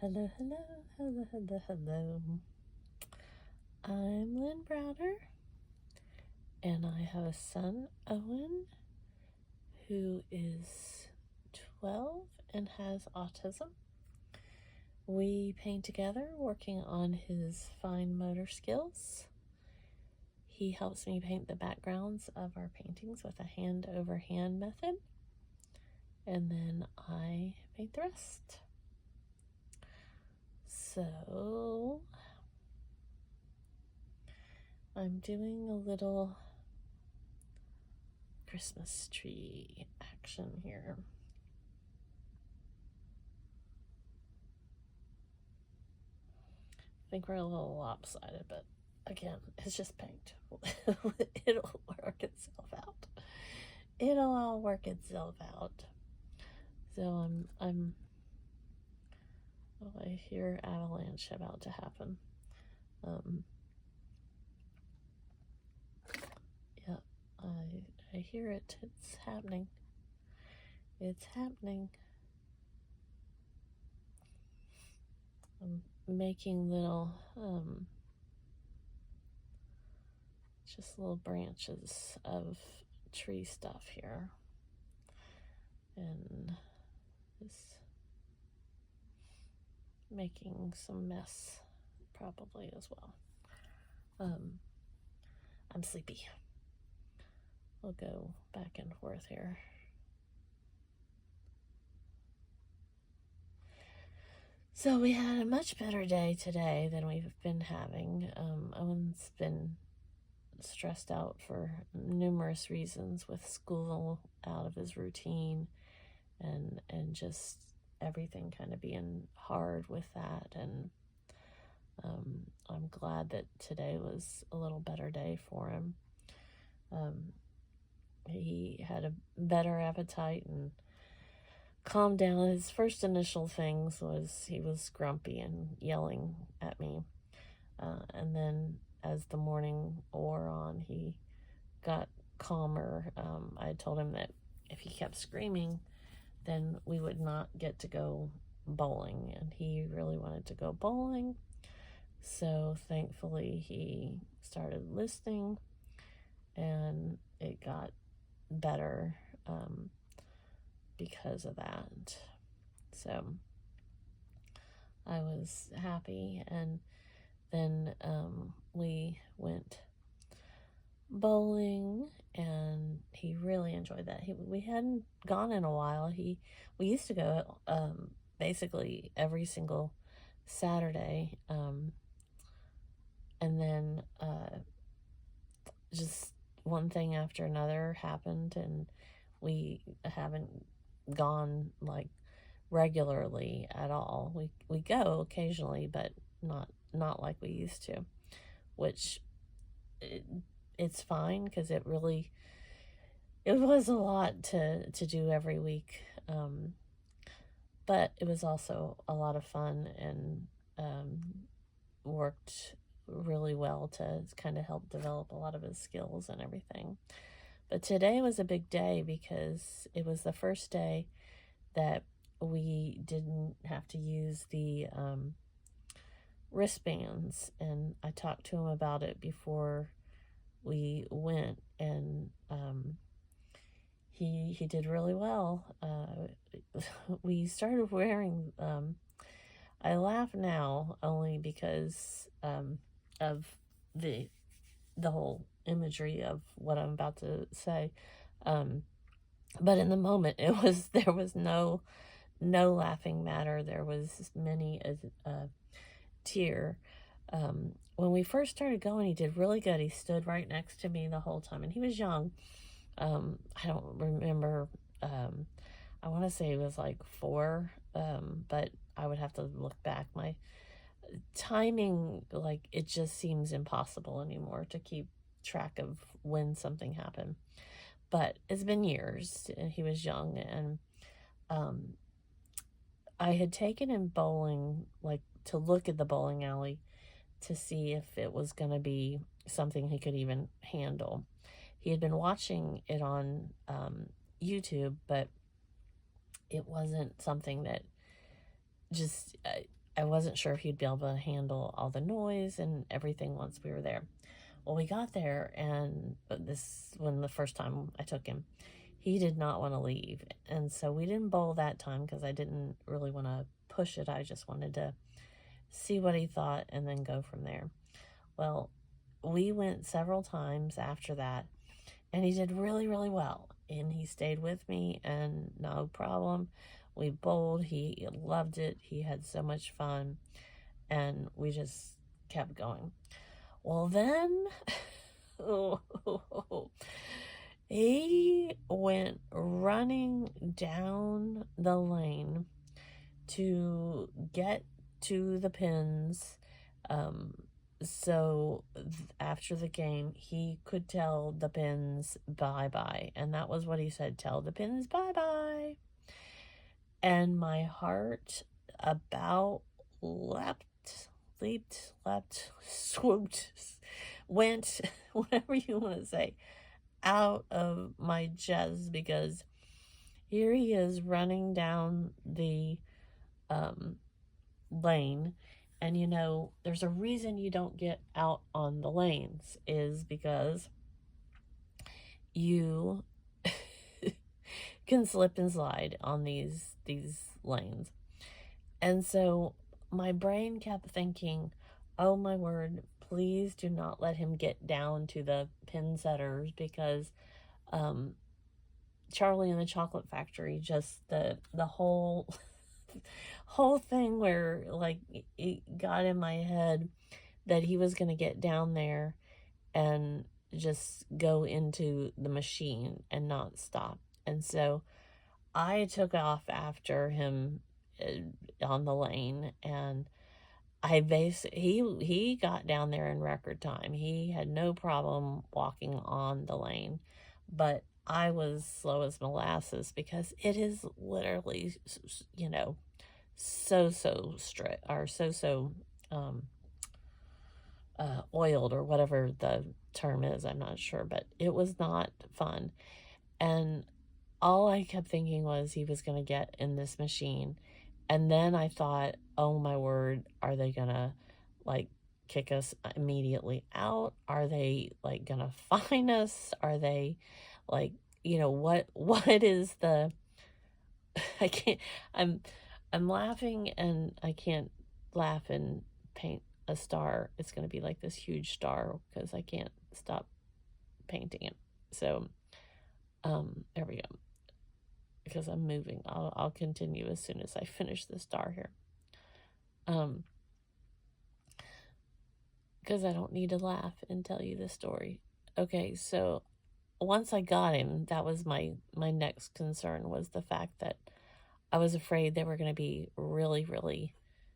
Hello, hello, hello, hello, hello. I'm Lynn Browder, and I have a son, Owen, who is 12 and has autism. We paint together, working on his fine motor skills. He helps me paint the backgrounds of our paintings with a hand-over-hand method, and then I paint the rest. So I'm doing a little Christmas tree action here. I think we're a little lopsided, but again, it's just paint. It'll work itself out. It'll all work itself out. So I hear avalanche about to happen. Yeah, I hear it. It's happening. It's happening. I'm making little, just little branches of tree stuff here. And just making some mess probably as well. I'm sleepy. We'll go back and forth here. So we had a much better day today than we've been having. Owen's been stressed out for numerous reasons, with school out of his routine and just everything kind of being hard with that. And I'm glad that today was a little better day for him. He had a better appetite and calmed down. His first initial things was he was grumpy and yelling at me. And then as the morning wore on, he got calmer. I told him that if he kept screaming, then we would not get to go bowling. And he really wanted to go bowling. So thankfully he started listening, and it got better because of that. So I was happy, and then we went bowling, and he really enjoyed that. We hadn't gone in a while. We used to go basically every single Saturday, and then just one thing after another happened, and we haven't gone like regularly at all. We go occasionally, but not like we used to, which it's fine, because it was a lot to do every week, but it was also a lot of fun, and worked really well to kind of help develop a lot of his skills and everything. But today was a big day because it was the first day that we didn't have to use the wristbands, and I talked to him about it before we went, and he did really well. We started wearing I laugh now only because of the whole imagery of what I'm about to say, but in the moment there was no laughing matter. There was many a tear. When we first started going, he did really good. He stood right next to me the whole time, and he was young. I don't remember. I want to say he was like 4, but I would have to look back. My timing, like, it just seems impossible anymore to keep track of when something happened. But it's been years, and he was young, and I had taken him bowling, like, to look at the bowling alley to see if it was going to be something he could even handle. He had been watching it on YouTube, but it wasn't something that just I wasn't sure if he'd be able to handle all the noise and everything once we were there. Well, we got there, and this when the first time I took him, he did not want to leave. And so we didn't bowl that time because I didn't really want to push it. I just wanted to see what he thought and then go from there. Well, we went several times after that, and he did really, really well. And he stayed with me, and no problem. We bowled. He loved it. He had so much fun, and we just kept going. Well, then, he went running down the lane to get to the pins. So after the game, he could tell the pins bye-bye. And that was what he said, tell the pins bye-bye. And my heart about leaped, swooped, went, whatever you want to say, out of my chest, because here he is running down the lane. And you know, there's a reason you don't get out on the lanes, is because you can slip and slide on these lanes. And so my brain kept thinking, oh my word, please do not let him get down to the pin setters, because Charlie and the Chocolate Factory, just the whole whole thing where, like, it got in my head that he was going to get down there and just go into the machine and not stop. And so I took off after him on the lane, and he got down there in record time. He had no problem walking on the lane, but I was slow as molasses, because it is literally, you know, so strict, or so oiled, or whatever the term is. I'm not sure, but it was not fun. And all I kept thinking was he was going to get in this machine. And then I thought, oh my word, are they going to, like, kick us immediately out? Are they, like, going to fine us? Are they, like, you know, what is the, I can't, I'm laughing, and I can't laugh and paint a star. It's going to be like this huge star, because I can't stop painting it. So, there we go. Because I'm moving. I'll continue as soon as I finish the star here. Because I don't need to laugh and tell you the story. Okay, so once I got him, that was my next concern, was the fact that I was afraid they were going to be really, really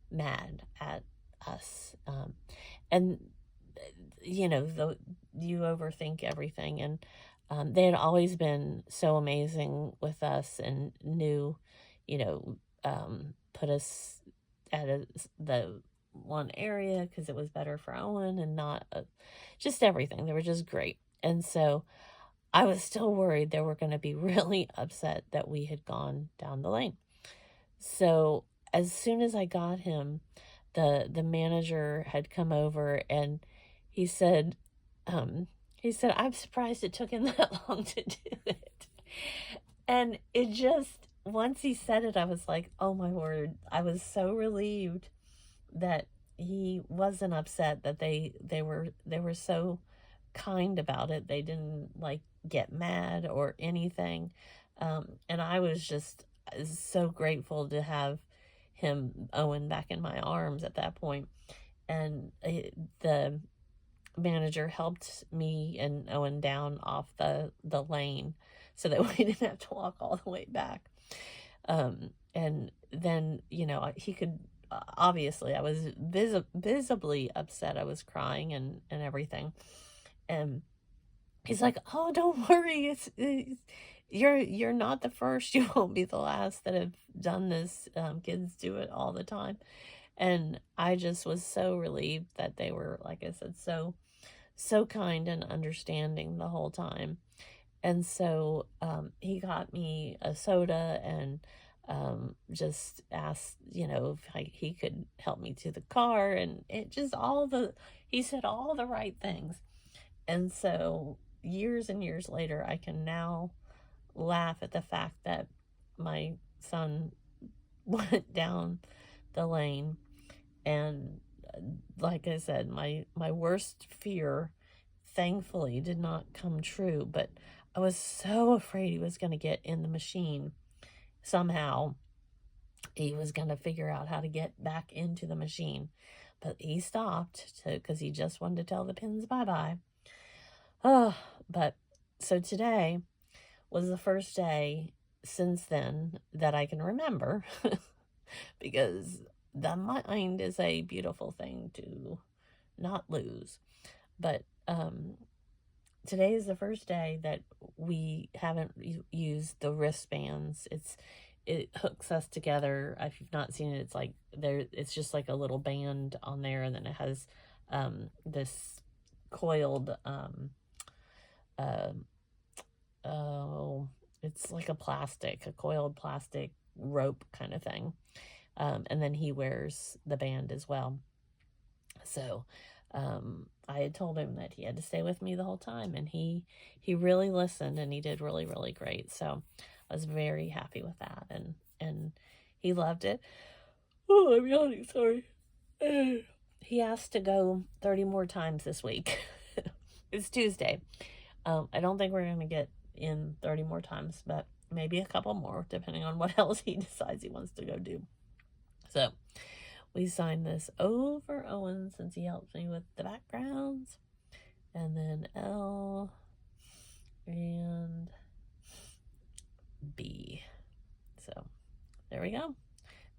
mad at us. And, you know, you overthink everything. And they had always been so amazing with us, and knew, you know, put us at the one area because it was better for Owen, and not just everything. They were just great. And so I was still worried they were going to be really upset that we had gone down the lane. So as soon as I got him, the manager had come over, and he said, I'm surprised it took him that long to do it. And it just, once he said it, I was like, oh my word. I was so relieved that he wasn't upset, that they were so kind about it. They didn't, like, get mad or anything. And I was just so grateful to have Owen, back in my arms at that point. And the manager helped me and Owen down off the lane, so that we didn't have to walk all the way back. And then, you know, he could, obviously I was visibly upset. I was crying and everything. And he's like, oh, don't worry. You're not the first. You won't be the last that have done this. Kids do it all the time. And I just was so relieved that they were, like I said, so kind and understanding the whole time. And so he got me a soda and just asked, if he could help me to the car, and it just he said all the right things. And so years and years later, I can now laugh at the fact that my son went down the lane, and like I said, my worst fear thankfully did not come true, but I was so afraid he was going to get in the machine somehow. He was going to figure out how to get back into the machine, but he stopped because he just wanted to tell the pins bye-bye. Oh, but so today was the first day since then that I can remember because the mind is a beautiful thing to not lose. But today is the first day that we haven't used the wristbands. It hooks us together. If you've not seen it, it's like it's just like a little band on there, and then it has this coiled oh, it's like a coiled plastic rope kind of thing. And then he wears the band as well. So I had told him that he had to stay with me the whole time, and he really listened, and he did really, really great. So I was very happy with that, and he loved it. Oh, I'm yawning, sorry. He asked to go 30 more times this week. It's Tuesday. I don't think we're going to get in 30 more times, but maybe a couple more, depending on what else he decides he wants to go do. So we signed this O for Owen, since he helps me with the backgrounds, and then L and B. So there we go.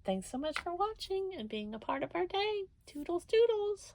Thanks so much for watching and being a part of our day. Toodles, toodles.